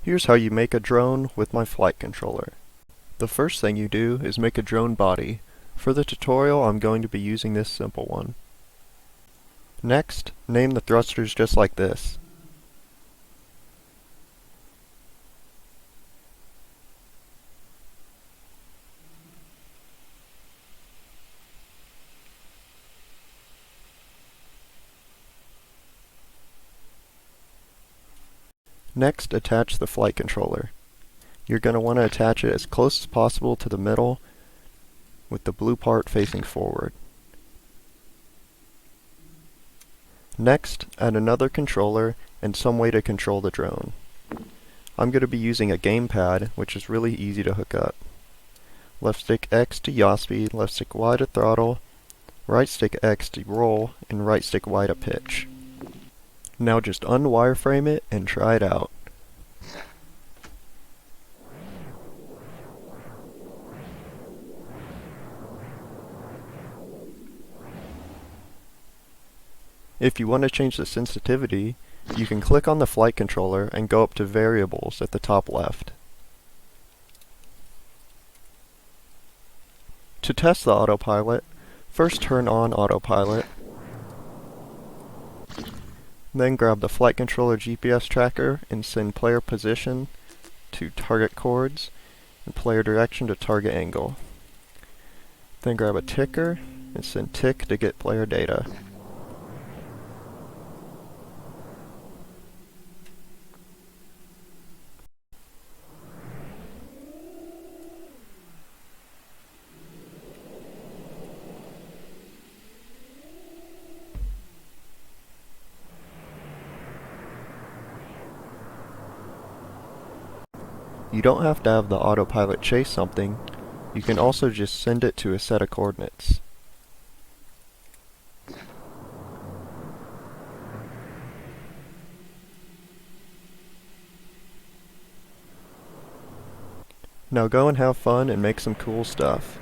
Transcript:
Here's how you make a drone with my flight controller. The first thing you do is make a drone body. For the tutorial, I'm going to be using this simple one. Next, name the thrusters just like this. Next, attach the flight controller. You're going to want to attach it as close as possible to the middle with the blue part facing forward. Next, add another controller and some way to control the drone. I'm going to be using a gamepad, which is really easy to hook up. Left stick X to yaw speed, left stick Y to throttle, right stick X to roll, and right stick Y to pitch. Now just unwireframe it and try it out. If you want to change the sensitivity, you can click on the flight controller and go up to variables at the top left. To test the autopilot, first turn on autopilot, then grab the flight controller GPS tracker and send player position to target chords and player direction to target angle. Then grab a ticker and send tick to get player data. You don't have to have the autopilot chase something, you can also just send it to a set of coordinates. Now go and have fun and make some cool stuff.